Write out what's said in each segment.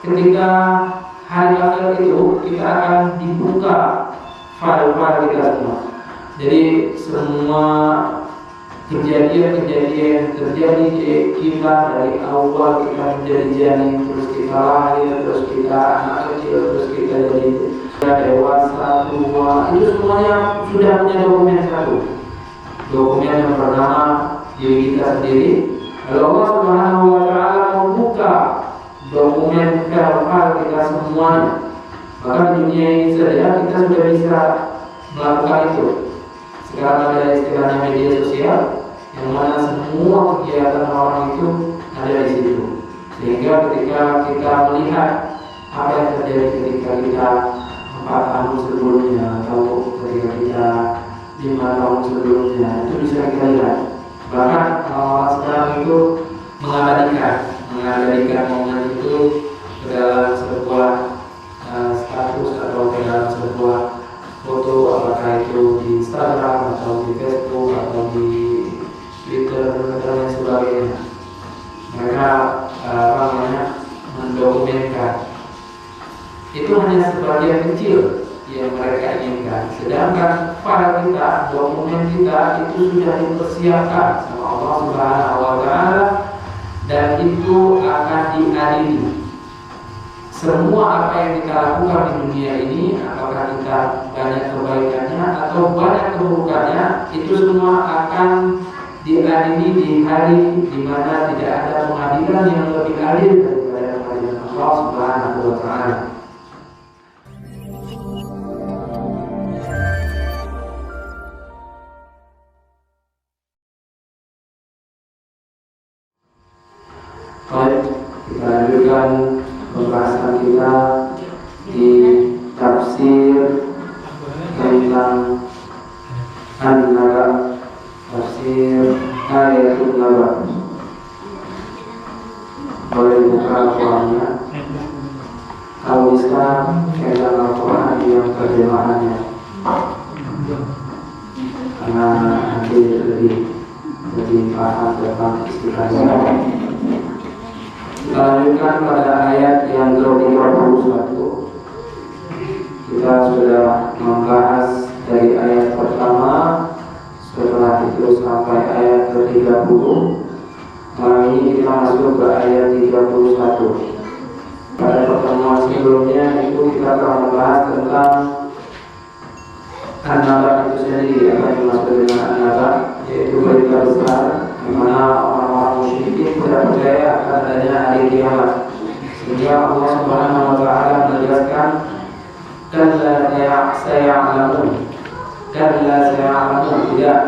ketika hari akhir itu kita akan dibuka file-file kita semua. Jadi semua kejadian-kejadian terjadi di kita dari awal kita menjadi janin, terus kita lahir, terus kita anak kecil, terus kita jadi dewasa, tua, itu semuanya sudah punya dokumen satu. Dokumen yang bernama diri kita sendiri. Lalu Allah Subhanahu wa Ta'ala membuka dokumen file kita semuanya. Maka di dunia ini saja kita sudah bisa melakukan itu. Sekarang ada istilahnya media sosial, yang mana semua kegiatan orang itu ada di situ. Sehingga ketika kita melihat apa yang terjadi ketika kita 4 tahun sebelumnya atau ketika kita 5 tahun sebelumnya, itu bisa kita lihat. Bahkan orang sekarang itu mengabadikan momen itu ke dalam sebuah status atau ke dalam sebuah foto, apakah itu di Instagram atau di Facebook atau di Twitter dan lain sebagainya. Mereka mendokumenkan. Itu hanya sebagian kecil yang mereka inginkan. Sedangkan file kita, dokumen kita itu sudah dipersiapkan sama Allah Subhanahu wa Ta'ala, dan itu akan diadili. Semua apa yang kita lakukan di dunia ini, apakah kita banyak kebaikannya atau banyak keburukannya, itu semua akan diadili di hari di mana tidak ada pengadilan yang lebih adil daripada pengadilan Allah Subhanahu wa Ta'ala. Baik, kita lanjutkan pembahasan kita di tafsir tentang An-Naba, tafsir ayatul Naba. Boleh buka Al-Qurannya. Kalau bisa kita Al-Quran yang terjemahannya, karena nanti lebih paham tentang istilahnya. Kita lanjutkan pada ayat yang ke-31. Kita sudah membahas dari ayat pertama, setelah itu sampai ayat ke-30. Malam ini kita masuk ke ayat 31. Pada pertemuan sebelumnya itu kita telah membahas tentang An-Naba itu sendiri. Apa yang dimaksud dengan An-Naba? Yaitu berita besar, di mana orang-orang musyrikin tidak percaya akan adanya hari kiamat. Sehingga Allah Subhanahu wa Ta'ala menjelaskan, kalla saya'lamun, tidak,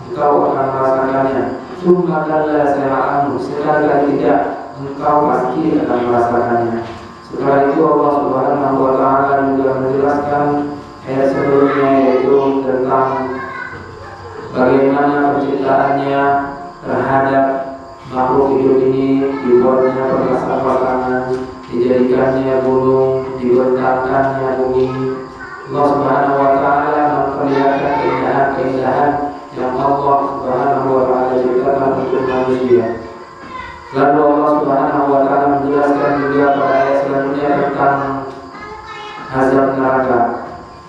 engkau akan merasakannya. Summa kalla saya'lamun, sekali lagi tidak, engkau pasti akan merasakannya. Setelah itu Allah Subhanahu wa Ta'ala juga menjelaskan ayat sebelumnya, yaitu tentang bagaimana penciptaannya terhadap makhluk hidup ini, dibuatnya perkasa-pasangan, dijadikannya gunung, dibentangkannya bumi. Allah Subhanahu wa Ta'ala memperlihatkan keindahan-keindahan yang Allah Subhanahu wa Ta'ala ciptakan untuk manusia. Lalu Allah Subhanahu wa Ta'ala menjelaskan juga pada ayat selanjutnya tentang azab neraka,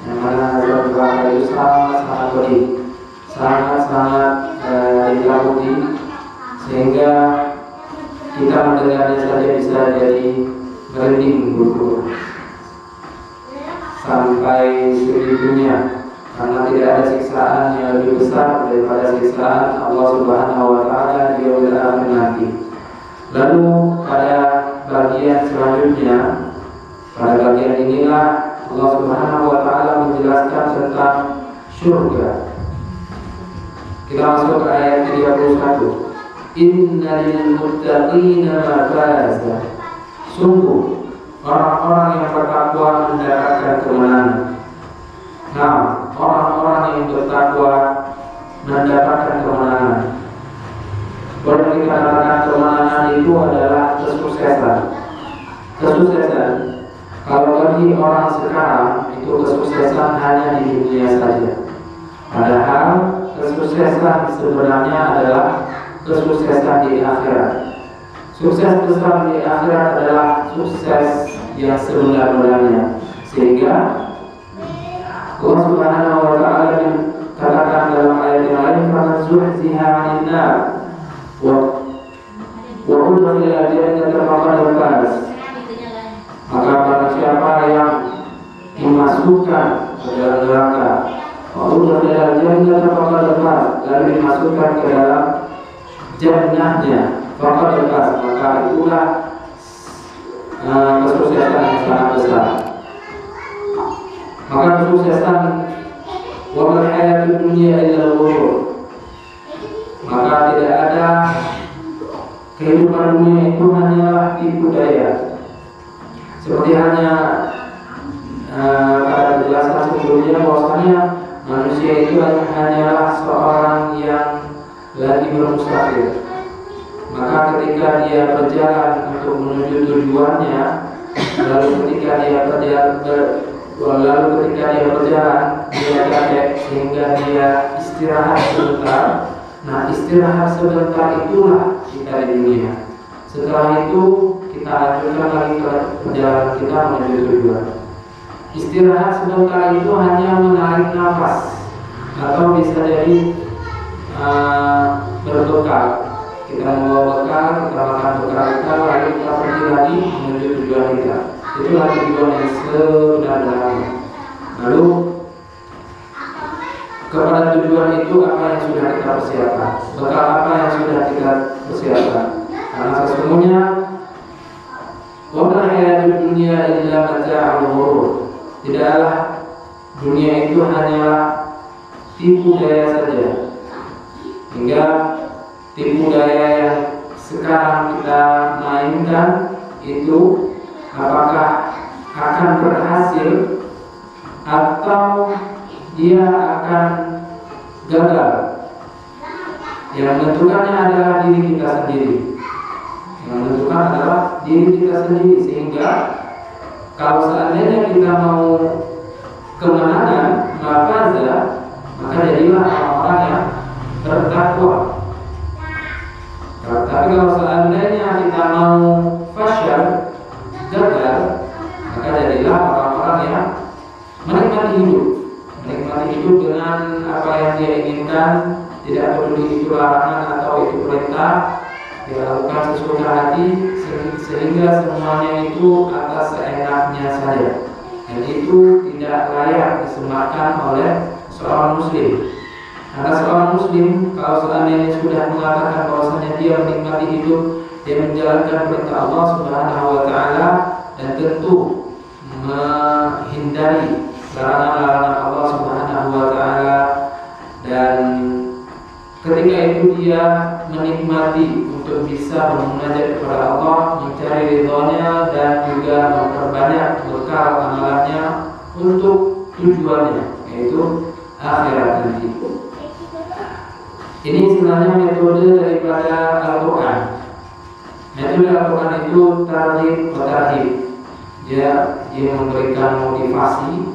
yang mana azab neraka itu sangat-sangat pedih, sangat-sangat ditakuti, sehingga kita mendengarnya saja bisa jadi merinding bulu sampai segitunya, karena tidak ada siksaan yang lebih besar daripada siksaan Allah Subhanahu wa Ta'ala di yaumil akhir nanti. Lalu pada bagian selanjutnya, pada bagian inilah Allah Subhanahu wa Ta'ala menjelaskan tentang surga. Kita masuk ke ayat 31. Innal muttaqina mafaza. Sungguh orang-orang yang bertakwa mendapatkan kemenangan. Nah, orang-orang yang bertakwa mendapatkan kemenangan. Boleh dikatakan kemenangan itu adalah kesuksesan. Kesuksesan, kalau bagi orang sekarang itu kesuksesan hanya di dunia saja. Padahal kesuksesan sebenarnya adalah kesuksesan di akhirat. Sukses besar di akhirat adalah sukses yang sebenar-benarnya. Sehingga Allah Subhanahu wa Ta'ala katakan dalam ayat yang lain, "Faman zuhziha 'anil nar wa udkhila al-jannata faqad faz." Maka barang siapa yang dimasukkan ke dalam neraka, wa udkhila al-jannata faqad faz, lalu dimasukkan ke dalam jannahnya, faqad faz, maka itulah kesuksesan yang sangat besar. Maka kesuksesan wa mal hayatud dunya illa ghurur, maka tidak ada kehidupan dunia itu hanyalah tipu daya. Seperti hanya pada penjelasan sebelumnya bahwasanya manusia itu hanyalah seorang yang lagi bermusafir. Maka ketika dia berjalan untuk menuju tujuannya, lalu ketika dia berjalan dia capek sehingga dia istirahat sebentar. Nah, istirahat sebentar itulah kita di dunia. Setelah itu kita lanjutkan lagi ke perjalanan kita menuju tujuan. Istirahat sebentar itu hanya menarik nafas atau bisa jadi berbekal. Kita membawa bekal, kita makan bekal kita, lalu kita pergi lagi menuju tujuan kita. Itulah tujuan yang sebenarnya. Lalu kepada tujuan itu apa yang sudah kita persiapkan, bekal apa yang sudah kita persiapkan. Karena sesungguhnya wa ma hayatud dunya illa mata'ul ghurur. Tidaklah dunia itu hanyalah tipu daya saja. Hingga tipu daya yang sekarang kita mainkan itu apakah akan berhasil atau dia akan gagal. Yang menentukannya adalah diri kita sendiri. Yang menentukan adalah diri kita sendiri. Sehingga kalau seandainya kita mau kemenangan, maka jadilah orang-orang yang bertakwa. Tapi kalau seandainya kita mau gagal, maka jadilah orang-orang yang menikmati hidup dengan apa yang dia inginkan, tidak peduli itu larangan atau itu perintah, dia lakukan sesuka hati, sehingga semuanya itu atas seenaknya saja, dan itu tidak layak disematkan oleh seorang muslim. Karena seorang muslim kalau seandainya sudah mengatakan bahwasanya dia menikmati hidup, dia menjalankan perintah Allah Subhanahu wa Ta'ala, dan tentu menghindari larangan-larangan Allah Subhanahu wa Ta'ala, dan ketika itu dia menikmati untuk bisa bermunajat kepada Allah, mencari ridhonya, dan juga memperbanyak bekal amalannya untuk tujuannya, yaitu akhirat nanti. Ini sebenarnya metode daripada Al-Quran. Metode Al-Quran itu targhib wa tarhib. Dia memberikan motivasi,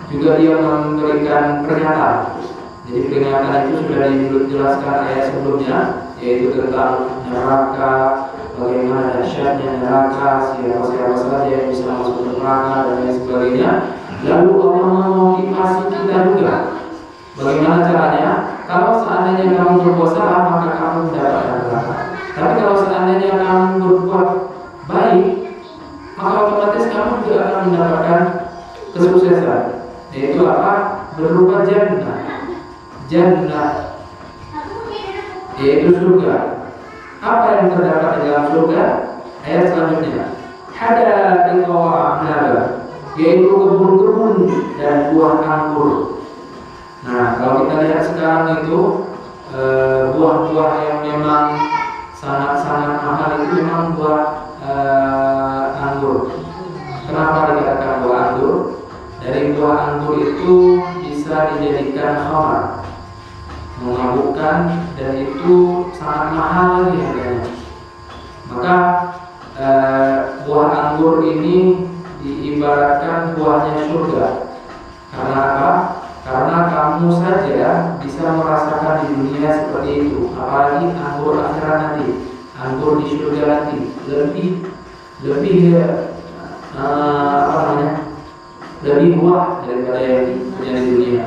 juga dia memberikan pernyataan. Jadi pernyataan itu sudah dijelaskan ayat sebelumnya, yaitu tentang neraka, bagaimana dahsyatnya neraka, siapa saja yang bisa masuk ke neraka, dan lain sebagainya. Lalu Allah memotivasi kita juga. Bagaimana caranya? Kalau seandainya kamu berbuat salah, maka kamu mendapatkan neraka. Tapi kalau seandainya kamu berbuat baik, maka otomatis kamu juga akan mendapatkan kesuksesan. Yaitu apa? Berupa jannah, yaitu surga. Apa yang terdapat di dalam surga? Ayat selanjutnya, hada'iqa wa a'naba, yaitu kebun-kebun dan buah anggur. Nah, kalau kita lihat sekarang itu buah-buah yang memang sangat-sangat mahal itu memang buah anggur. Kenapa dikatakan buah anggur? Dari buah anggur itu bisa dijadikan khamar, memabukkan, dan itu sangat mahal lagi harganya. Maka buah anggur ini diibaratkan buahnya surga. Karena apa? Karena kamu saja bisa merasakan di dunia seperti itu. Apalagi anggur akhirat nanti, anggur di surga nanti lebih lebih luas daripada yang punya di dunia.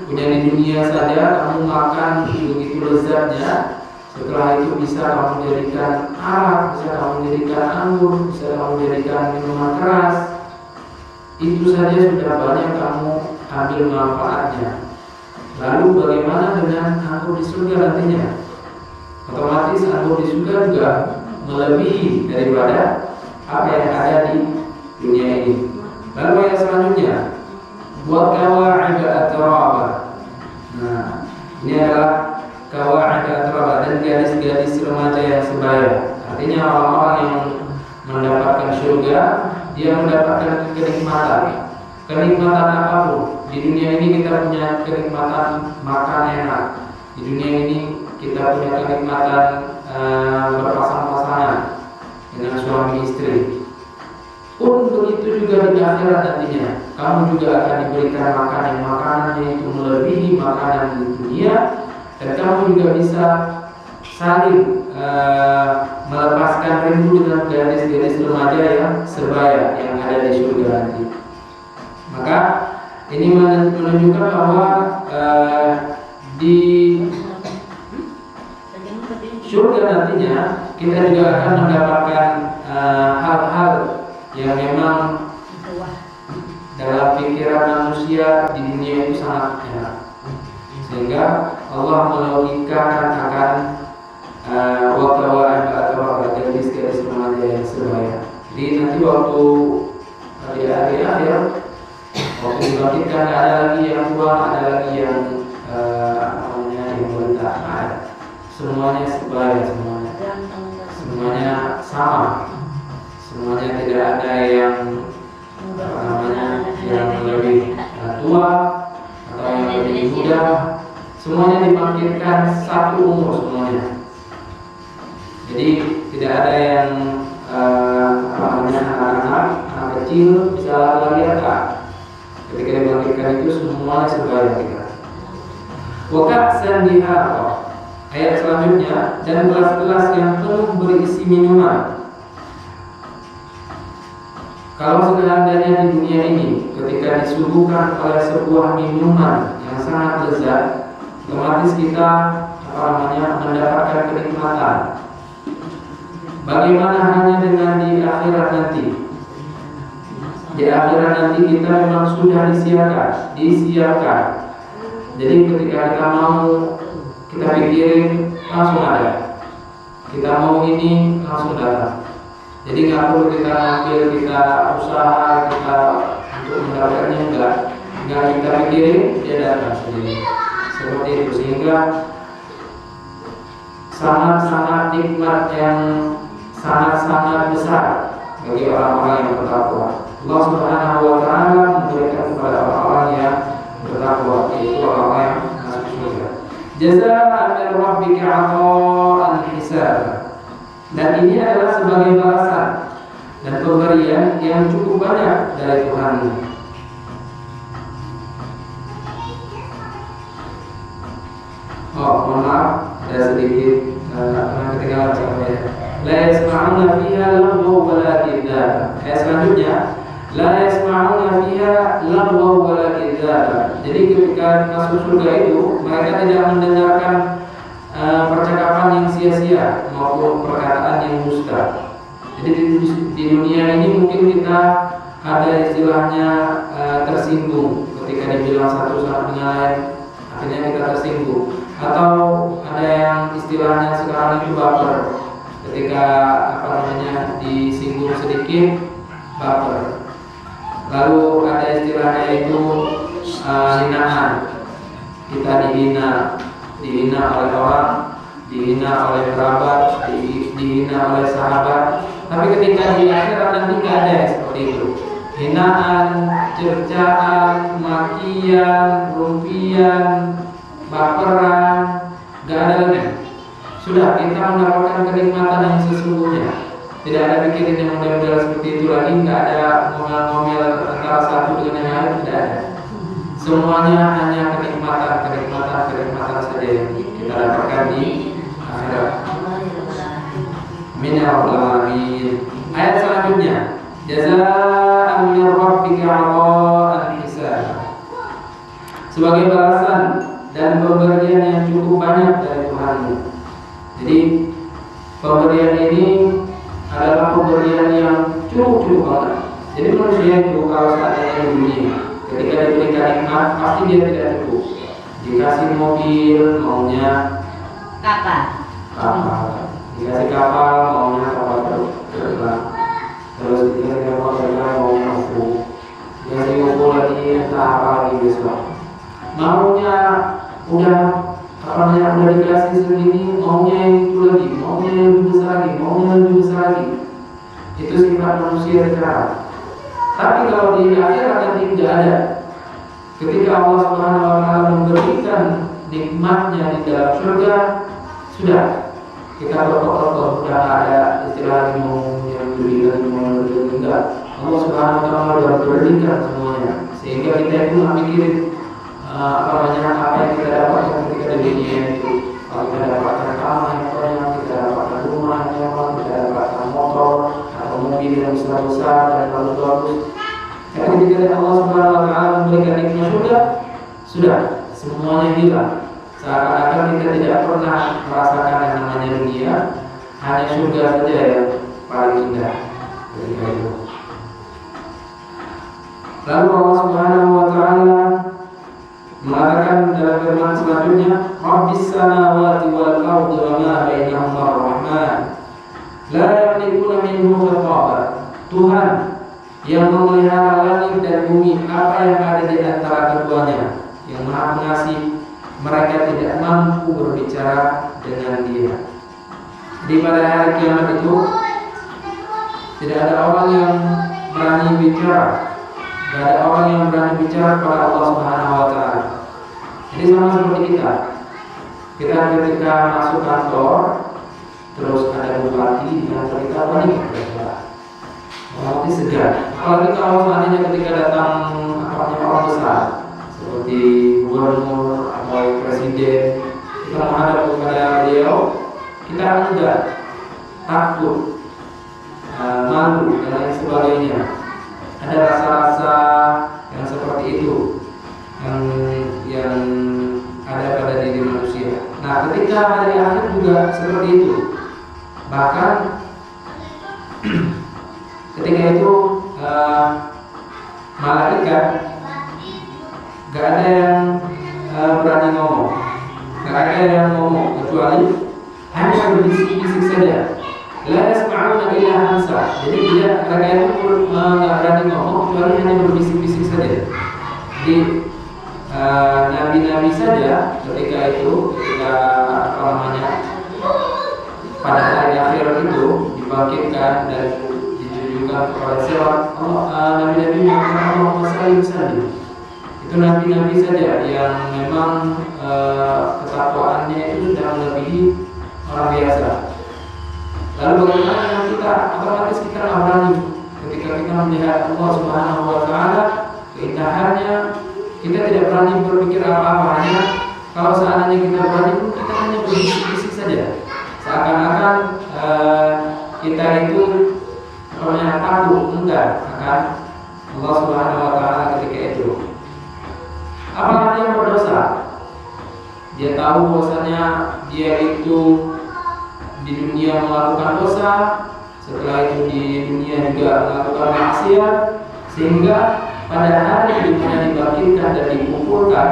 Punya di dunia saja kamu makan begitu lezatnya, setelah itu bisa kamu jadikan arak, bisa kamu jadikan anggur, bisa kamu jadikan minuman keras. Itu saja sudah banyak kamu ambil manfaatnya. Lalu bagaimana dengan anggur di surga nantinya? Otomatis anggur di surga juga melebihi daripada apa yang ada di dunia ini. Lalu ayat selanjutnya, buat kawa'ida atraba. Nah, ini adalah kawa'ida atraba dan gadis-gadis remaja yang sebaya. Artinya orang-orang yang mendapatkan surga, dia mendapatkan kenikmatan. Kenikmatan apapun. Di dunia ini kita punya kenikmatan makan enak. Di dunia ini kita punya kenikmatan berpasang-pasangan dengan suami istri. Pun begitu juga di akhirat nantinya, kamu juga akan diberikan makanan yang makanannya itu melebihi makanan di dunia, dan kamu juga bisa saling melepaskan rindu dengan gadis-gadis remaja yang sebaya yang ada di surga nanti. Maka ini menunjukkan bahwa di surga nantinya kita juga akan mendapatkan hal-hal yang memang dalam pikiran manusia di dunia itu sangat enak, sehingga Allah melogikakan akan waktu-waktu atau gadis-gadis remaja yang sebaya. Jadi nanti waktu di akhir waktu dibangkitkan ada lagi yang tua, ada lagi yang yang berita, semuanya sebaya, semuanya sama. Semuanya tidak ada yang yang lebih tua atau yang lebih muda. Semuanya dibangkitkan satu umur semuanya. Jadi tidak ada yang anak-anak kecil bisa lari akak. Ketika dibangkitkan itu semuanya sebaya kita. Wakatsan dihara. Ayat selanjutnya, dan gelas-gelas yang penuh berisi minuman. Kalau seandainya di dunia ini ketika disuguhkan oleh sebuah minuman yang sangat lezat, otomatis kita mendapatkan kenikmatan. Bagaimana halnya dengan di akhirat nanti? Di akhirat nanti kita memang sudah disiapkan. Jadi ketika kita mau, kita pikirin langsung ada. Kita mau ini langsung datang. Jadi nggak perlu kita ambil, kita usaha, kita untuk mendapatkannya enggak kita pikirin, dia datang sendiri. Seperti itu, sehingga sangat-sangat nikmat yang sangat-sangat besar bagi orang-orang yang bertakwa. Allah Subhanahu wa Ta'ala memberikan kepada orang-orang yang bertakwa, yaitu orang-orang yang masuk surga. Jazaa'an min rabbika 'ata'an hisab. Dan ini adalah sebagai balasan dan pemberian yang cukup banyak dari Tuhan. Mohon maaf, ada sedikit ketinggalan contohnya. La yasma'una fiha lagwa wala kidza. Ayat selanjutnya, la yasma'una fiha lagwa wala kidza. Jadi ketika masuk surga itu mereka tidak mendengarkan percakapan yang sia-sia maupun perkataan yang dusta. Jadi di dunia ini mungkin kita ada istilahnya tersinggung ketika dibilang satu sama dengan lain, akhirnya kita tersinggung. Atau ada yang istilahnya sekarang itu baper, ketika disinggung sedikit baper. Lalu ada istilahnya itu hinaan, kita dihina oleh orang, dihina oleh kerabat, dihina oleh sahabat. Tapi ketika di akhirat nanti nggak ada seperti itu. Hinaan, cercaan, makian, rumpian, baperan, nggak ada lagi. Sudah, kita mendapatkan kenikmatan yang sesungguhnya. Tidak ada pikiran yang model-model seperti itu lagi. Nggak ada ngomel-ngomel antara satu dengan yang lain, tidak ada. Semuanya hanya kenikmatan saja yang kita dapatkan di akhirat. Amin ya rabbal alamin. Ayat selanjutnya, jazaa jazaa'an min rabbika 'ata'an hisaba. Sebagai balasan dan pemberian yang cukup banyak dari Tuhanmu. Jadi pemberian ini adalah pemberian yang cukup banget. Jadi manusia itu kalau seandainya di dunia ketika diberikan nikmat pasti dia tidak cukup. Dikasih mobil maunya kapal, dikasih kapal maunya kapal terbang, terus dikasih kapal terbang maunya UFO, dikasih UFO lagi entah apa lagi besok. Maunya udah dikasih segini, maunya yang itu lagi, maunya yang lebih besar lagi, maunya yang lebih besar lagi. Itu sifat manusia sekarang. Tapi kalau di akhirat nanti tidak ada. Ketika Allah Subhanahu wa taala memberikan nikmatnya di dalam surga, sudah kita berkotor sudah ada istilah mau yang lebih enggak. Allah Subhanahu wa taala sudah berikan semuanya. Sehingga kita itu nggak mikirin apa yang kita dapatkan ketika di dunia itu. Kalau kita dapatkan tanah yang banyak, kita dapatkan rumah yang nyaman, kita dapatkan motor atau mobil yang besar dan bagus. Tapi ketika Allah Subhanahu wa taala memberikan nikmat surga, sudah semuanya hilang. Seakan-akan kita tidak pernah merasakan yang namanya dunia, hanya surga saja yang paling indah. Lalu Allah Subhanahu wa taala mengatakan dalam firman selanjutnya, Rabbis samawati wal ardi wa ma bainahuma ar-rahman la yamlikuna minhu khitaba. Tuhan yang memelihara langit dan bumi, apa yang ada di antara keduanya, yang Maha Pengasih, mereka tidak mampu berbicara dengan Dia. Di pada hari kiamat itu tidak ada orang yang berani bicara, tidak ada orang yang berani bicara kepada Allah Subhanahu wa taala. Jadi sama seperti kita ketika masuk kantor, terus ada bupati di kantor kita, panik segan. Apalagi kalau seandainya ketika datang orang besar seperti gubernur atau presiden, kita menghadap kepada beliau, kita juga takut, malu dan lain sebagainya. Ada rasa-rasa yang seperti itu yang ada pada diri manusia. Nah, ketika hari akhir juga seperti itu. Bahkan ketika itu malaikat gak ada yang berani ngomong, gak ada yang ngomong kecuali hanya berbisik-bisik saja. La yasma'una illa hamsa. Jadi mereka itu gak berani ngomong kecuali hanya berbisik-bisik saja. Jadi nabi-nabi saja ketika pada hari akhir itu dibangkitkan dan kepada sirat nabi-nabi yang Allah salih. Itu nabi-nabi saja yang memang ketakwaannya itu sudah melebihi orang biasa. Lalu bagaimana dengan kita? Otomatis kita nggak berani ketika kita melihat Allah Subhanahu wa taala, keindahannya, kita tidak berani berpikir apa-apa. Hanya kalau seandainya kita berani, kita hanya berbisik-bisik saja. Seakan-akan kita itu orang takut enggak akan Allah Subhanahu wa taala ketika itu. Apalagi yang berdosa, dia tahu bahwasanya dia itu di dunia melakukan dosa, setelah itu di dunia juga melakukan maksiat, sehingga pada hari di mana dibangkitkan dan dikumpulkan,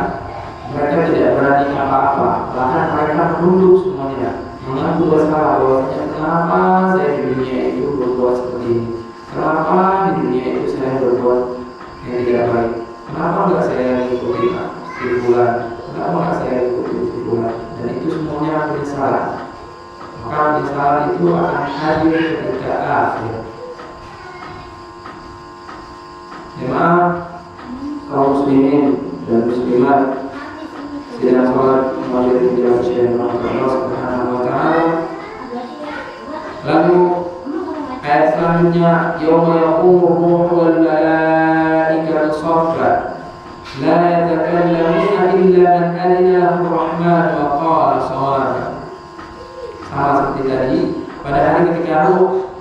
mereka tidak berani apa-apa, bahkan mereka menunduk semuanya, mengaku bersalah bahwasanya kenapa saya di dunia itu berbuat seperti ini, kenapa di dunia itu saya berbuat yang tidak baik, kenapa enggak saya ikuti bulan, kenapa enggak saya ikuti bulan, dan itu semuanya penyesalan. Maka penyesalan itu akan hadir ketika akhir. Jemaah kaum muslimin dan muslimat sedang sholat maghrib di Allah Subhanahu wa taala. Lalu ayat selanjutnya, yauma yaqumu ruhu wal malaikatu shaffa la yatakallamuna illa man adina lahu rahman wa qala shawaba. Sama seperti tadi, pada hari ketika Ruh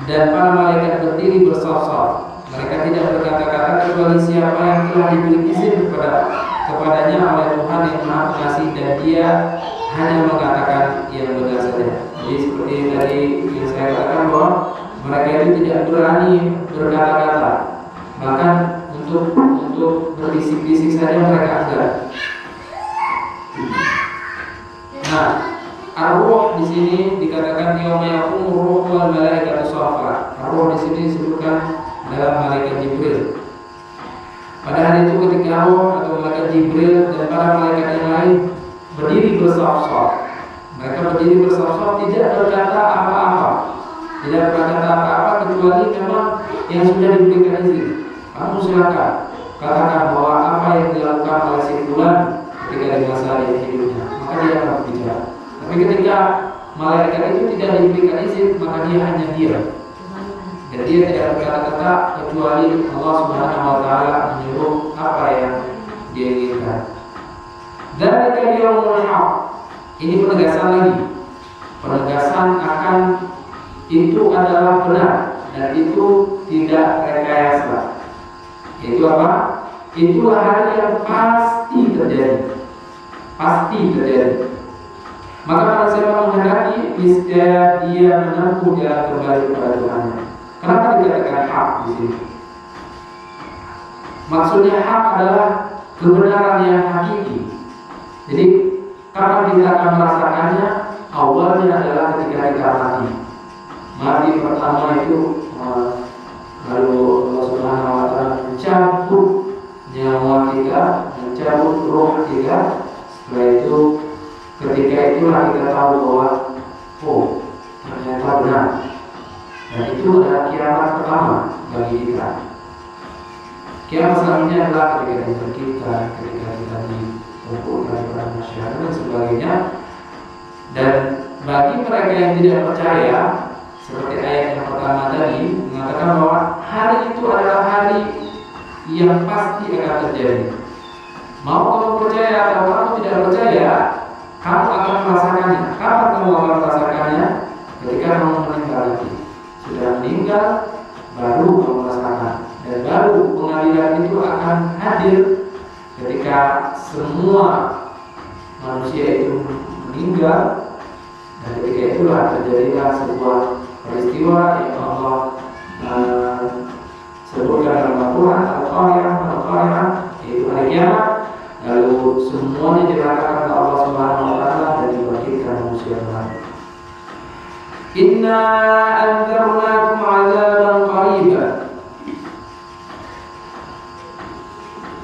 dan para malaikat berdiri bersaf-saf, Mereka tidak berkata-kata kecuali siapa yang telah diberi izin kepadanya oleh Tuhan yang Maha Pengasih, dan Dia hanya mengatakan yang benar saja. Jadi seperti tadi yang saya katakan bahwa mereka itu tidak berani berkata-kata, bahkan untuk berbisik-bisik saja mereka enggak. Nah, ar-ruh di sini dikatakan yauma yaqumu ruh wal malaikatu shaffa. Ar-ruh di sini disebutkan dalam malaikat Jibril. Pada hari itu ketika roh atau malaikat Jibril dan para malaikat yang lain berdiri bersaf-saf. Mereka berdiri bersaf-saf, tidak berkata apa-apa. Tidak berkata apa-apa kecuali memang yang sudah diberikan izin. Kamu silakan katakan bahwa apa yang dilakukan oleh si fulan ketika di masa hidupnya, maka dia akan berbicara. Tapi ketika malaikat itu tidak diberikan izin, maka dia hanya diam. Dan dia tidak berkata-kata kecuali Allah Subhanahu wa taala menyuruh apa yang dia inginkan. Dzalika yaumul haq. Ini penegasan lagi. Penegasan akan itu adalah benar dan itu tidak rekayasa. Itu apa? Itulah hari yang pasti terjadi. Pasti terjadi. Maka para siapa menghendaki, niscaya dia menempuh jalan kembali kepada Tuhannya. Kenapa dikatakan hak di sini? Maksudnya hak adalah kebenaran yang hakiki. Jadi kapan kita akan merasakannya? Awalnya adalah ketika kita mati. Mati pertama itu lalu Allah Subhanahu wa taala mencabut nyawa kita, mencabut roh kita. Setelah itu, ketika itulah kita tahu bahwa ternyata benar. Dan itu adalah kiamat pertama bagi kita. Kiamat selanjutnya adalah ketika kita dikumpulkan kepada masyarakat dan sebagainya. Dan bagi mereka yang tidak percaya, seperti ayat yang pertama tadi mengatakan bahwa hari itu adalah hari yang pasti akan terjadi. Mau kamu percaya atau kamu tidak percaya, kamu akan merasakannya. Kapan kamu akan merasakannya? Ketika kamu meninggal nanti. Sudah meninggal, baru kamu merasakan. Dan baru pengadilan itu akan hadir ketika semua manusia itu meninggal. Dan ketika itulah terjadilah sebuah peristiwa yang Allah sebutkan dalam Al-Quran, Al-Qari'ah, yaitu hari kiamat. Lalu semuanya diratakan oleh Allah Subhanahu wa taala dan dibangkitkan manusia kembali. Inna anzarnakum 'adzaban qariba.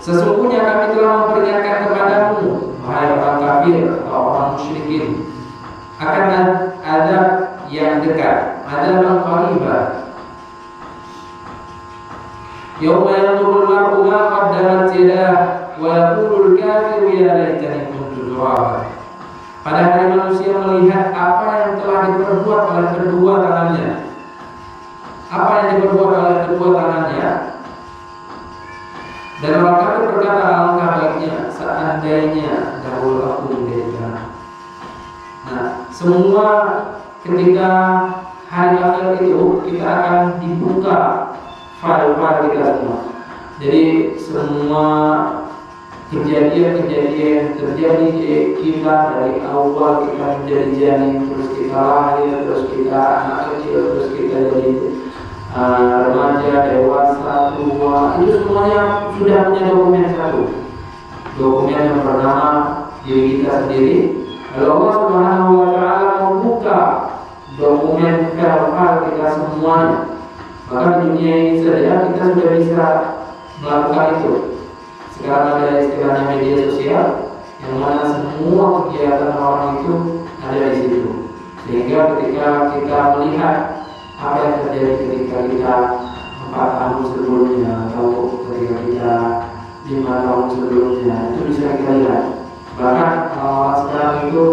Sesungguhnya kami telah memperingatkan kepadamu, wahai orang kafir atau orang musyrikin, akan azab yang dekat, adzaban qariba. Yauma yanzurul mar'u ma qaddamat yadahu wa yaqulul kafiru ya laitani kuntu turaba. Pada hari manusia melihat apa yang telah diperbuat oleh kedua tangannya. Apa yang diperbuat oleh kedua tangannya. Dan orang kafir berkata, alangkah baiknya seandainya dahulu aku menjadi tanah. Nah, semua ketika hari akhir itu kita akan dibuka file-file kita semua. Jadi semua kejadian-kejadian terjadi di kita dari awal kita menjadi janin, terus kita lahir, terus kita anak kecil, terus kita jadi remaja, dewasa, tua, itu semuanya sudah punya dokumen satu. Dokumen yang bernama diri kita sendiri. Lalu Allah Subhanahu wa taala membuka dokumen file-file kita semuanya. Maka di dunia ini saja kita sudah bisa melakukan itu. Sekarang ada istilahnya media sosial, yang mana semua kegiatan orang itu ada di situ. Sehingga ketika kita melihat apa yang terjadi ketika kita 4 tahun sebelumnya atau ketika kita 5 tahun sebelumnya, itu bisa kita lihat. Bahkan orang sekarang itu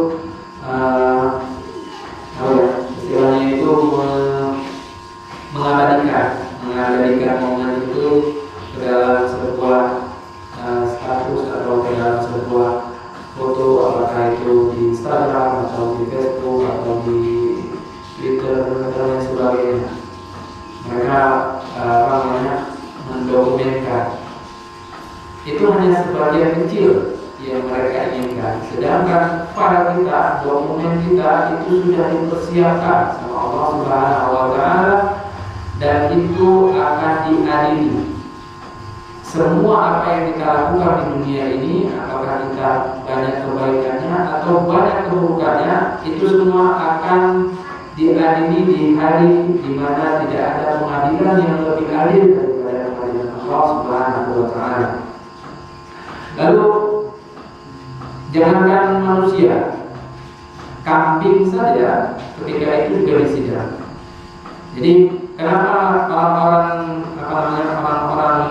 istilahnya itu mengabadikan momen itu ke dalam sebuah status atau ke dalam sebuah foto, apakah itu di Instagram atau di Facebook atau di Twitter dan sebagainya. Mereka dokumenkan. Itu hanya sebagian kecil yang mereka inginkan. Sedangkan pada kita, dokumen kita itu sudah dipersiapkan sama Allah Subhanahu wa Ta'ala, dan itu akan diadili. Semua apa yang kita lakukan di dunia ini, apakah kita banyak kebaikannya atau banyak keburukannya, itu semua akan diadili di hari di mana tidak ada pengadilan yang lebih adil daripada pengadilan Allah Subhanahu wa Ta'ala. Lalu jangankan manusia, kambing saja ketika itu juga disidang. Jadi kenapa orang-orang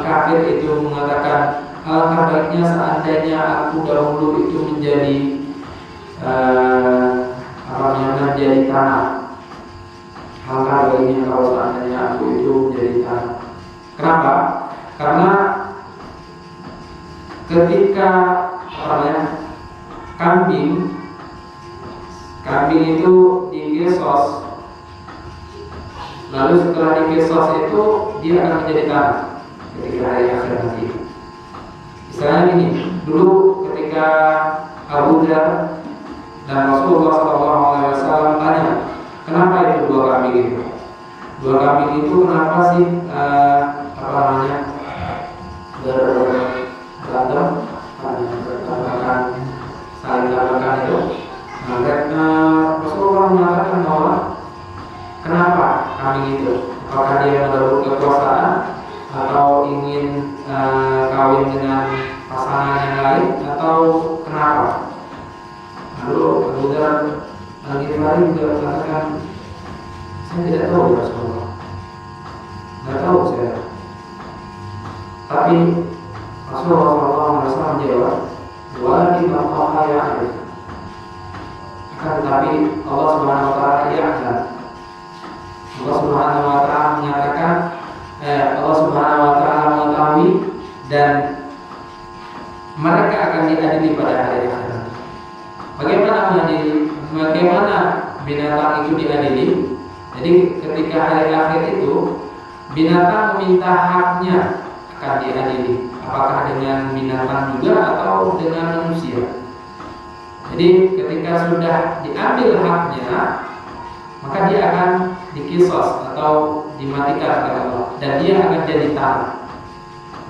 kafir itu mengatakan alangkah baiknya seandainya aku dahulu itu menjadi menjadi tanah. Alangkah baiknya kalau seandainya aku itu menjadi tanah. Kenapa? Karena ketika kambing itu digesos, lalu setelah digesos itu dia akan menjadi tanah ketika hari akhir nanti. Misalnya gini, dulu ketika Abu Dhar dan Rasulullah SAW tanya, kenapa itu dua kambing itu? Dua kambing itu kenapa sih berantem, saling tabrakan itu? Rasulullah mengatakan bahwa kenapa kambing itu? Apakah dia merebut kekuasaan atau ingin kawin dengan pasangan yang lain atau kenapa? Lalu Abu Dhar Al-Ghifari juga mengatakan, saya tidak tahu ya Rasulullah, tidak tahu saya. Tapi Rasulullah SAW menjawab, walakin Allah ya'lam. Akan tetapi Allah Subhanahu wa Ta'ala ya'lam. Allah Subhanahu wa Ta'ala menyatakan, Allah Subhanahu wa Ta'ala mengetahui dan mereka akan diadili pada hari akhir. Bagaimana binatang itu diadili? Jadi ketika hari akhir itu binatang meminta haknya akan diadili. Apakah dengan binatang juga atau dengan manusia? Jadi ketika sudah diambil haknya, maka dia akan dikisos atau dimatikan oleh Allah, dan dia akan jadi tanah.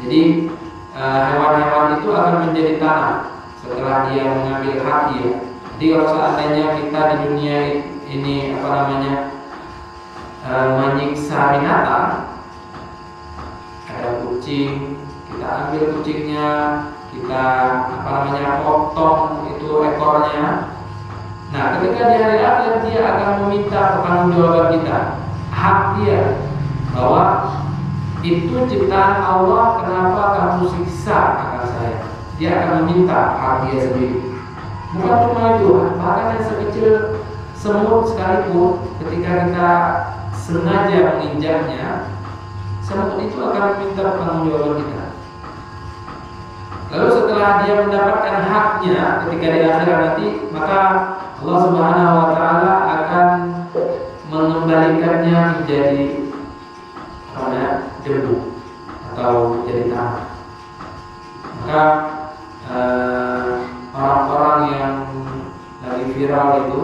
Jadi hewan-hewan itu akan menjadi tanah setelah dia mengambil hak dia. Jadi kalau seandainya kita di dunia ini menyiksa binatang, ada kucing, kita ambil kucingnya, kita potong itu ekornya. Nah, ketika di hari akhir dia akan meminta pertanggungjawaban kita, hak dia, bahwa itu ciptaan Allah, kenapa kamu siksa anak saya? Dia akan meminta hak dia sendiri. Bukan cuma itu, bahkan yang sekecil semut sekalipun, ketika kita sengaja menginjaknya, semut itu akan meminta pertanggungjawaban kita. Lalu setelah dia mendapatkan haknya ketika di akhirat nanti, maka Allah Subhanahu wa Ta'ala akan mengembalikannya menjadi debu atau jadi tanah. Maka orang-orang yang lagi viral itu,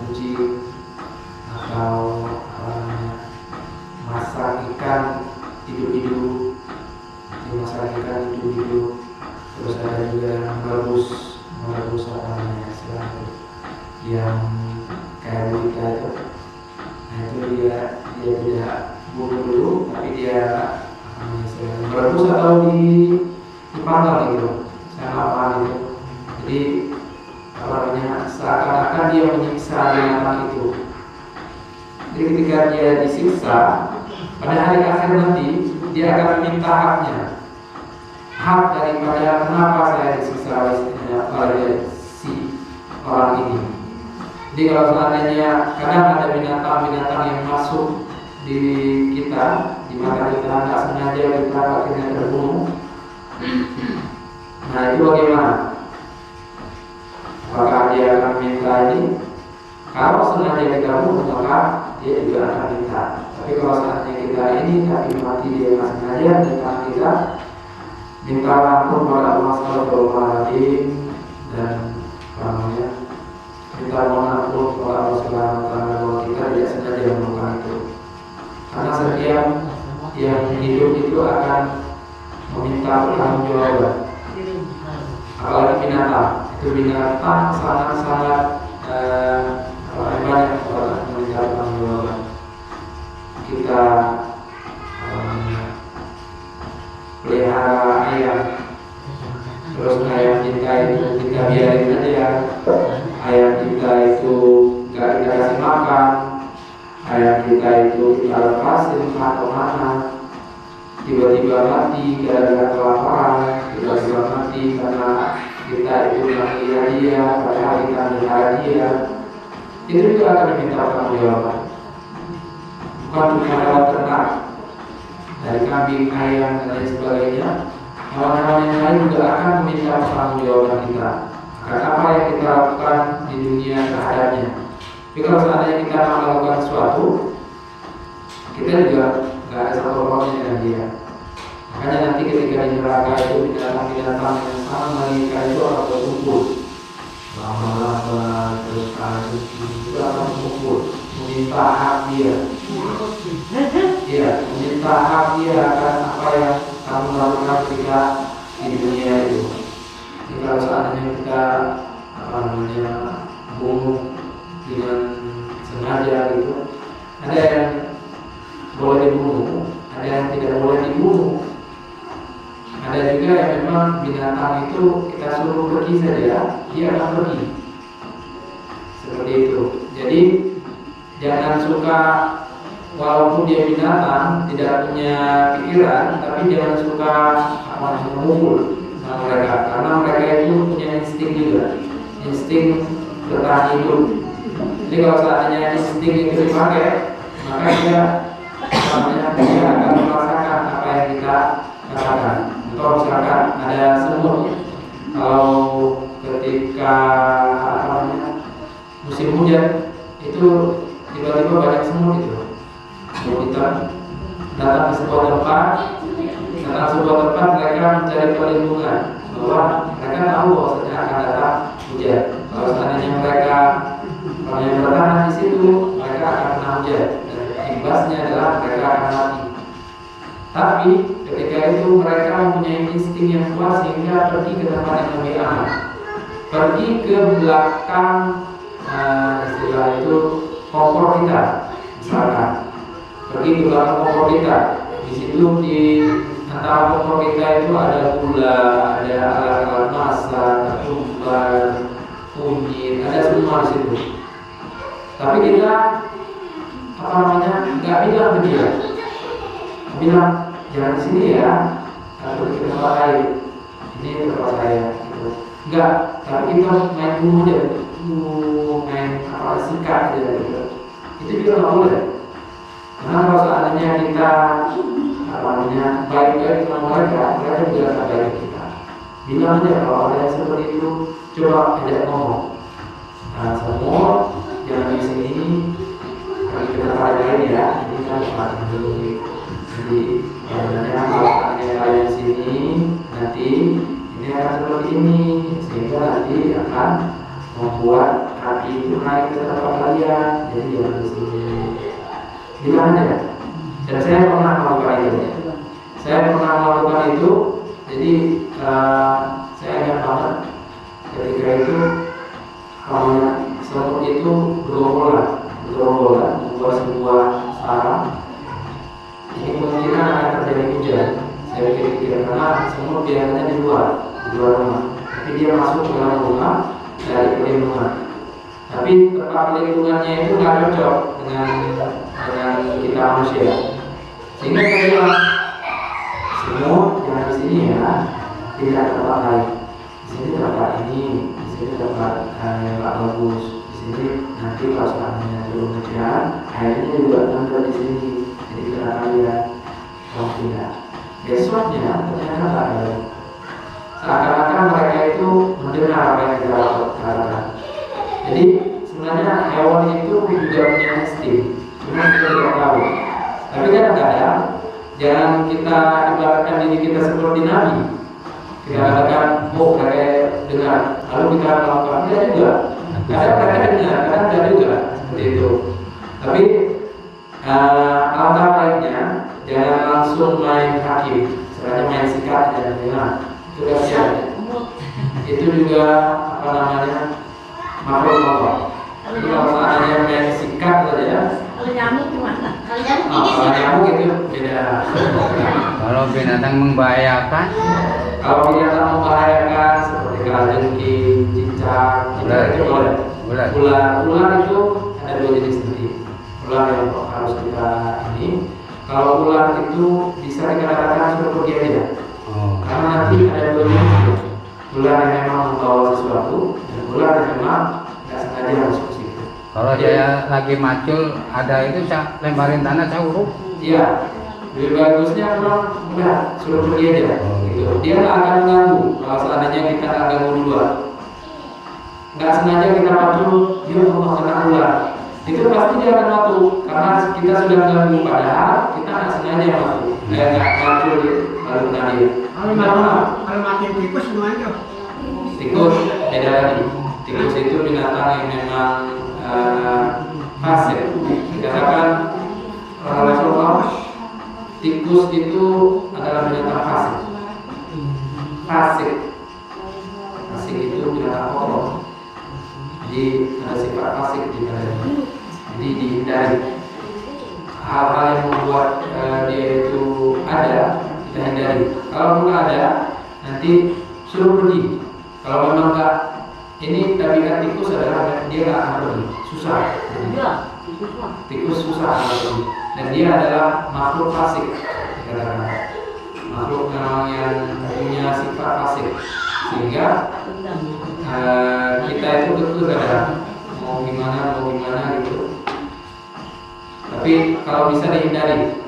kucing atau masak ikan hidup-hidup, terus ada juga merebus yang kayak berita itu. Nah itu dia tidak bunuh dulu, tapi dia merebus atau dipanggang gitu, saya nggak paham itu. Jadi seakan-akan dia menyiksa binatang itu. Jadi ketika dia disiksa, pada hari akhir nanti dia akan meminta haknya, hak daripada kenapa saya disiksa oleh si orang ini. Jadi kalau seandainya kadang ada binatang-binatang yang masuk di kita, di mata kita nggak sengaja kita akhirnya terbunuh. Nah itu bagaimana? Apakah dia akan minta ini Kalau sengaja kita bunuh maka dia juga akan minta. Tapi kalau seandainya kita ini tapi mati dia nggak sengaja, dan kita minta ampun kepada Allah Subhanahu dan namanya minta ampun kepada Allah Subhanahu wa taala bahwa kita tidak sengaja melakukan itu. Karena setiap yang hidup itu akan meminta pertanggungjawaban. Apalagi binatang, itu binatang sangat-sangat banyak orang meminta pertanggungjawaban. Kita pelihara ayam, terus ayam kita itu kita biarin aja, ayam kita itu nggak kita kasih makan, ayam kita itu kita lepasin atau mana, tiba-tiba mati gara-gara kelaparan, tiba-tiba mati karena kita itu menghina dia, padahal kita melihara dia, itu juga akan diminta pertanggungjawaban. Bukan cuma hewan ternak, dari kambing, ayam, dan lain sebagainya, hewan-hewan yang lain juga akan meminta pertanggungjawaban kita akan apa yang kita lakukan di dunia terhadapnya. Tapi kalau seandainya kita melakukan sesuatu, kita juga nggak ada sangkut-pautnya dengan dia. Makanya nanti ketika di neraka itu binatang-binatang yang sama mereka itu akan berkumpul, lama-lama terus itu akan berkumpul meminta hak dia. Iya, meminta hak dia akan apa yang kamu lakukan ketika di dunia itu. Jadi kalau seandainya kita bunuh dengan sengaja gitu, ada yang boleh dibunuh, ada yang tidak boleh dibunuh. Ada juga yang memang binatang itu kita suruh pergi saja, dia akan pergi. Seperti itu. Jadi jangan suka, walaupun dia binatang tidak punya pikiran, tapi jangan suka memukul sama mereka, karena mereka itu punya insting juga, insting bertahan hidup. Jadi kalau seandainya insting itu dipakai, maka dia akan merasakan apa yang kita katakan. Kalau misalkan ada semut, kalau ketika musim hujan itu tiba-tiba banyak semut itu, kita datang ke sebuah tempat, mereka mencari perlindungan, bahwa mereka tahu bahwasanya akan datang hujan. Kalau seandainya mereka yang bertahan di situ, mereka akan kena hujan, dan imbasnya adalah mereka akan mati. Tapi ketika itu mereka mempunyai insting yang kuat sehingga pergi ke tempat yang lebih aman, pergi ke belakang istilah itu kompor kita, misalkan pergi ke belakang kompor kita. Di situ di antara kompor kita itu ada gula, ada alat-alat masak, ketumbar, kunyit, ada semua di situ. Tapi kita nggak bilang ke dia, bilang jangan sini ya, atau ke tempat lain, ini tempat saya gitu. Enggak, tapi kita main dulu aja, main sikat aja gitu. Itu juga nggak boleh. Karena kalau seandainya kita baik-baik sama mereka juga akan baik kita. Bilang aja kalau ada yang seperti itu, coba ajak ngomong. Nah, semua jangan di sini, pergi ke tempat lain ya. Ini kan tempat dulu. Jadi sebenarnya kalau ada kalian sini, nanti ini akan seperti ini, sehingga nanti akan membuat hati itu naik ke tempat kalian. Jadi jangan di sini. Bilang aja. Dan saya pernah melakukan itu. Jadi saya ingat banget ketika itu semut itu bergombolan membuat sebuah sarang. Ini kemungkinan akan terjadi hujan. Saya pikir karena semut biasanya di luar rumah, tapi dia masuk ke dalam rumah dari perlindungan. Tapi tempat perlindungannya itu nggak cocok dengan kita manusia. Sehingga saya bilang, semut jangan di sini ya, tidak tempat lain. Di sini tempat ini, di sini tempat yang nggak bagus. Di sini nanti kalau seandainya turun hujan, airnya juga nanti di sini. Jadi kira kalian tidak. Besoknya ternyata tak ada. Seakan-akan mereka itu mendengar apa yang kita lakukan. Jadi sebenarnya hewan kita tidak tahu. Tapi kadang-kadang jangan kita ibaratkan diri kita seperti Nabi. Kita katakan, oh kakek dengar, lalu kita melakukan, tidak juga. Kadang kakek dengar, kadang tidak juga seperti itu. Tapi alangkah baiknya jangan langsung main hakim, sebenarnya main sikat dan dengar. Itu kasihan. Itu juga apa namanya makhluk Allah. Itu kalau seandainya main sikat saja. Kalau nyamuk gimana? Kalau nyamuk itu beda. Kalau binatang membahayakan, Seperti kalajengking, cicak, itu boleh. ular. Ular itu ada dua jenis nanti. Ular yang harus kita ini. Kalau ular itu bisa dikatakan sudah pergi aja. Karena nanti ada dua jenis. Ular yang memang membawa sesuatu dan ular yang memang nggak sengaja masuk ke situ. Kalau saya lagi macul, ada itu saya lemparin tanah, saya uruk. Iya, lebih bagusnya memang udah suruh pergi aja. Gitu. Dia nggak akan mengganggu kalau seandainya kita nggak ganggu duluan. Nggak sengaja kita patuh, dia mau kena ular. Itu pasti dia akan patuh karena kita sudah mengganggu, padahal kita nggak sengaja patuh. Nggak patuh lalu kena dia. Kalau mati tikus gimana? Tikus beda lagi. Tikus itu binatang yang memang fasik. Dikatakan Rasulullah, tikus itu adalah binatang fasik. Fasik itu binatang kotor. Jadi ada sifat fasik di dalamnya. Jadi dihindari. Hal-hal yang membuat dia itu ada, kita hindari. Kalau nggak ada, nanti suruh pergi. Kalau memang nggak, ini tabiat tikus adalah dia nggak akan pergi, susah. Tikus susah akan pergi. Dan dia adalah makhluk fasik, makhluk yang punya sifat fasik, sehingga kita itu betul sadar mau gimana gitu. Tapi kalau bisa dihindari,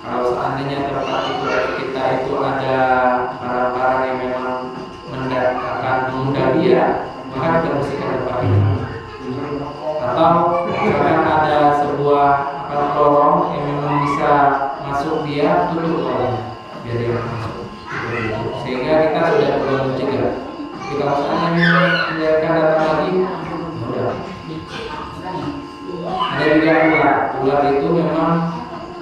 kalau seandainya tempat itu kita itu ada barang-barang yang memang akan mengundang dia, maka kita bersihkan tempat itu. Atau misalkan ada sebuah lorong yang memang bisa masuk dia, tutup lorongnya biar dia masuk. Sehingga kita sudah perlu mencegah. Tapi kalau seandainya mereka datang lagi, mudah. Ada juga ular itu memang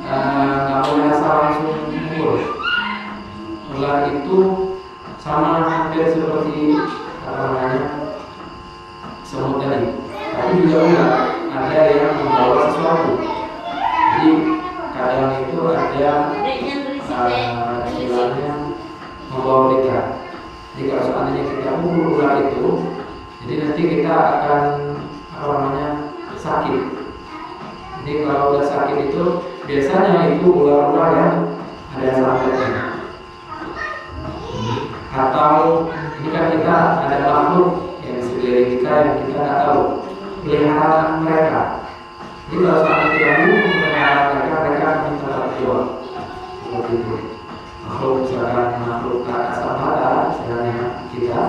nggak boleh asal langsung mukul. Ular itu sama hampir seperti semut tadi. Tapi juga ular ada yang membawa sesuatu. Jadi kadang itu ada istilahnya membawa berita. Jadi kalau seandainya kita mukul ular itu, jadi nanti kita akan sakit. Jadi kalau udah sakit itu biasanya itu ular-ular yang ada santetnya. Atau ini kan kita ada makhluk yang di sekeliling kita yang kita nggak tahu peliharaan mereka. Jadi kalau seandainya kita peliharaan mereka akan minta terjual seperti itu. Makhluk misalkan makhluk kasar mata, misalnya kita.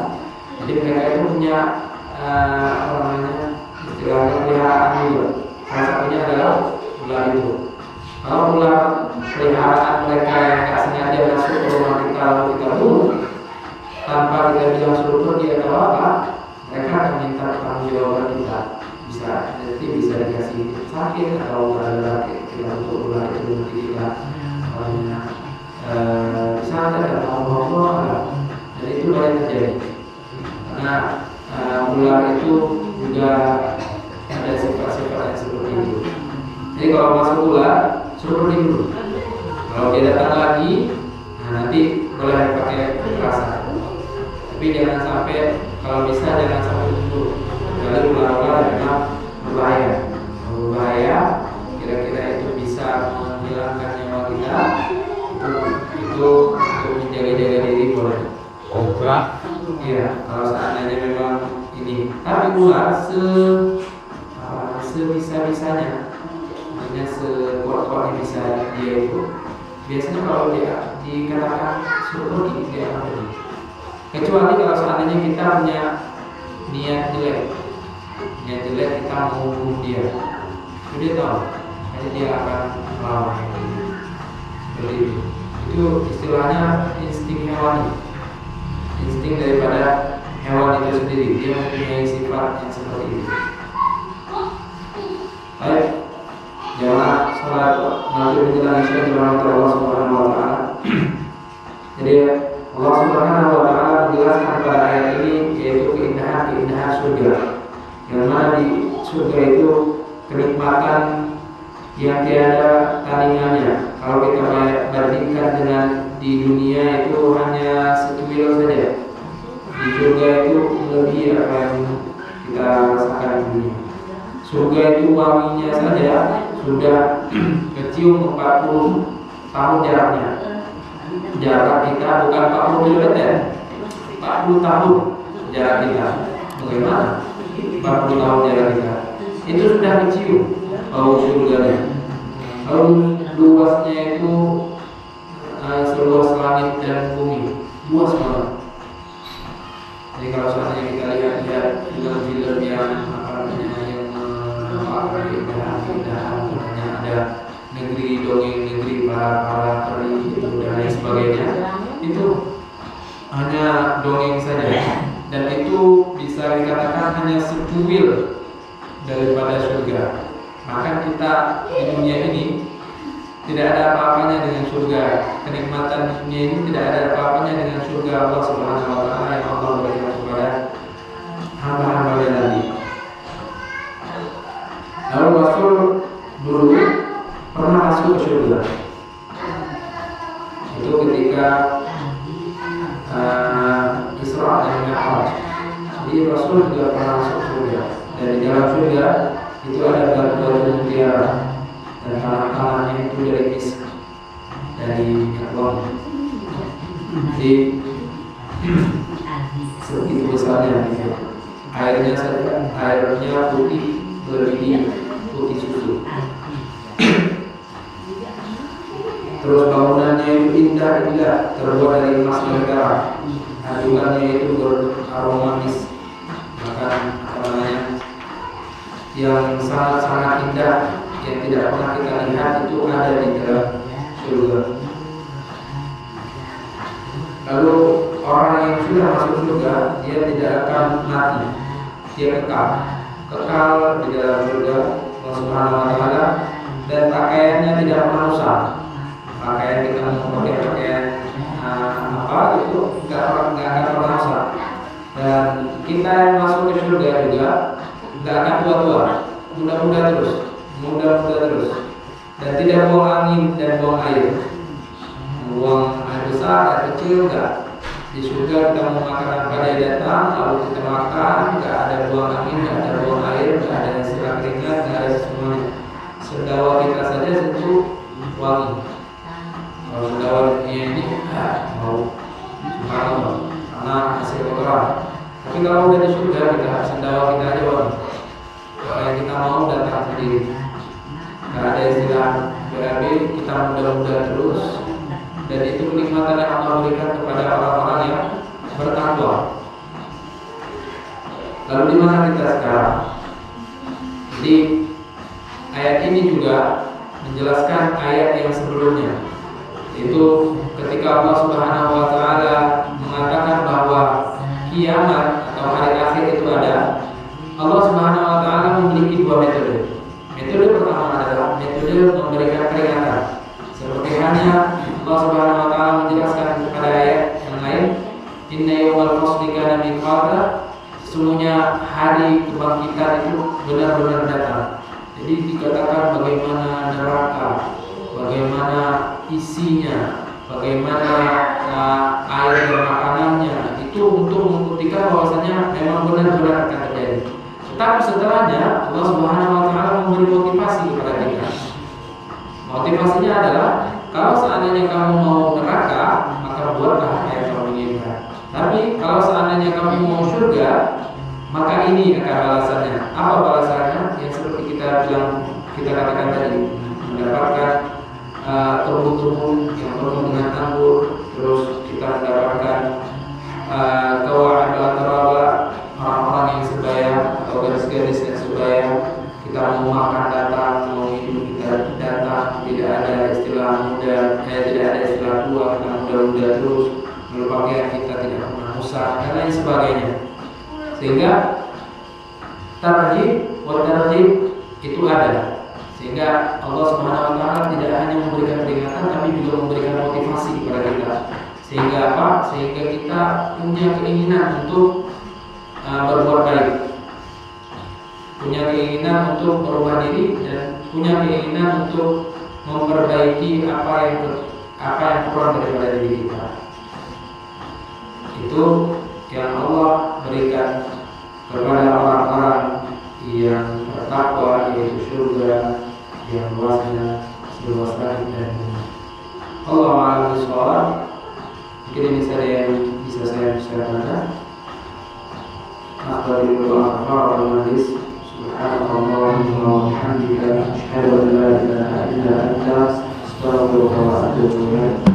Jadi mereka itu punya istilahnya peliharaan juga. Salah satunya adalah ular itu. Kalau ular peliharaan mereka yang nggak sengaja masuk ke rumah kita lalu kita bunuh tanpa kita bilang suruh pergi atau apa, mereka akan minta pertanggungjawaban kita. Nanti bisa dikasih sakit atau ada kita untuk ular itu nanti kita santet atau apa. Dan itu banyak terjadi. Karena ular itu juga ada sifat-sifat yang seperti itu. Jadi kalau masuk ular, suruh pergi dulu. Kalau dia datang lagi, nanti boleh pakai kekerasan. Tapi jangan sampai, kalau bisa jangan sampai dulu. Kecuali ular-ular memang berbahaya. Kira-kira itu bisa menghilangkan nyawa kita. Itu untuk menjaga-jaga diri boleh. Kobra. Iya, kalau seandainya memang ini. Tapi ular sebisa-bisanya, maksudnya sekuat-kuatnya bisa dia itu. Biasanya kalau dia dikatakan suruh pergi, dia akan pergi. Kecuali kalau seandainya kita punya niat jelek kita mau bunuh dia, itu dia tahu. jadi dia akan melawan. Seperti itu. Itu istilahnya insting hewani, insting daripada hewan itu sendiri. Dia mempunyai sifat yang seperti itu. Baik, jamaah salat maghrib menjelang isya dirahmati Allah Subhanahu wa taala. Jadi Allah Subhanahu wa taala menjelaskan pada ayat ini yaitu keindahan surga. Yang mana di surga itu kenikmatan yang tiada tandingannya. Kalau kita bandingkan dengan di dunia itu hanya secuil saja. Di surga itu lebih apa yang kita rasakan di dunia. Surga itu wanginya saja sudah kecium 40 tahun jaraknya. Jarak kita bukan 40 km, 40 tahun jarak kita. Bagaimana? 40 tahun jarak kita. Itu sudah kecium bau surganya. Lalu luasnya itu seluas langit dan bumi, luas banget. Jadi kalau seandainya kita lihat film-film yang keindahan, katanya ada negeri dongeng, negeri para peri itu dan lain sebagainya, itu hanya dongeng saja, dan itu bisa dikatakan hanya secuil daripada surga. Maka kita di dunia ini tidak ada apa-apanya dengan surga. Kenikmatan dunia ini tidak ada apa-apanya dengan surga Allah Subhanahu wa taala yang Allah berikan kepada hamba-hamba tadi. Lalu Rasul dulu pernah masuk ke surga. Itu ketika Isra dan Mi'raj. Jadi Rasul juga pernah masuk surga. Dan di dalam surga itu ada batu-batu mutiara dan tanah-tanahnya itu dari misk, dari minyak wangi. Jadi segitu besarnya gitu. Airnya putih berbiji putih susu. Terus bangunannya itu indah, terbuat dari emas dan perak. Kandungannya itu beraroma manis, bahkan yang sangat-sangat indah yang tidak pernah kita lihat itu ada di dalam surga. Lalu orang yang sudah masuk surga, dia tidak akan mati, dia kekal di dalam surga Allah Subhanahu wa taala, dan pakaiannya tidak pernah rusak. Pakaian kita mau pakai pakaian apa itu nggak akan pernah rusak. Dan kita yang masuk ke surga juga nggak akan tua-tua, muda-muda terus, dan tidak buang angin dan buang air. Buang air besar, air kecil enggak. Di surga kita mau makan apa dia datang, lalu kita makan, nggak ada buang angin, nggak ada buang air, nggak ada istilah keringat, nggak ada semuanya. Sendawa kita saja sentuh wangi. Kalau sendawa dunia ini mau subhanallah, karena hasil kotoran. Tapi kalau udah di surga kita sendawa kita aja wangi. Kalau yang kita mau datang sendiri. Nggak ada istilah BAB, kita muda-muda terus. Dan itu kenikmatan yang Allah berikan kepada orang-orang yang bertakwa. Lalu di mana kita sekarang? Jadi ayat ini juga menjelaskan ayat yang sebelumnya. Itu ketika Allah Subhanahu wa taala mengatakan bahwa kiamat atau hari akhir itu ada, Allah Subhanahu wa taala memiliki dua metode. Metode pertama adalah metode memberikan peringatan. Seperti hanya Allah Subhanahu wa taala menjelaskan pada ayat yang lain, inna yawmal fasli kana miqata, sesungguhnya hari kebangkitan itu benar-benar datang. Jadi dikatakan bagaimana neraka, bagaimana isinya, bagaimana air dan makanannya, itu untuk membuktikan bahwasanya memang benar-benar akan terjadi. Tetapi setelahnya Allah Subhanahu wa taala memberi motivasi kepada kita. Motivasinya adalah kalau seandainya kamu mau neraka, maka buatlah apa yang kamu inginkan. Tapi kalau seandainya kamu mau surga, maka ini akan balasannya. Apa balasannya? Yang seperti kita katakan tadi, mendapatkan tubuh-tubuh yang penuh dengan anggur, terus kita mendapatkan orang-orang yang sebaya atau gadis-gadis yang sebaya. Kita mau makan datang, mau hidup kita kita datang, tidak ada istilah muda, tidak ada istilah tua, kita muda-muda terus, lalu pakaian kita tidak pernah usah dan lain sebagainya. Sehingga tarhib wa tarhib itu ada. Sehingga Allah Subhanahu wa taala tidak hanya memberikan peringatan tapi juga memberikan motivasi kepada kita. Sehingga apa? Sehingga kita punya keinginan untuk berbuat baik. Punya keinginan untuk merubah diri dan punya keinginan untuk memperbaiki apa yang kurang daripada diri kita. Itu yang Allah berikan kepada orang-orang yang bertakwa, yaitu surga yang luasnya seluas langit dan bumi. Allah a'lam bishawab. Mungkin ini saja yang bisa saya sampaikan. Akhirul majlis. Subhanallahumma wa bihamdika asyhadu an la ilaha illa anta astaghfiruka wa atubu ilaik.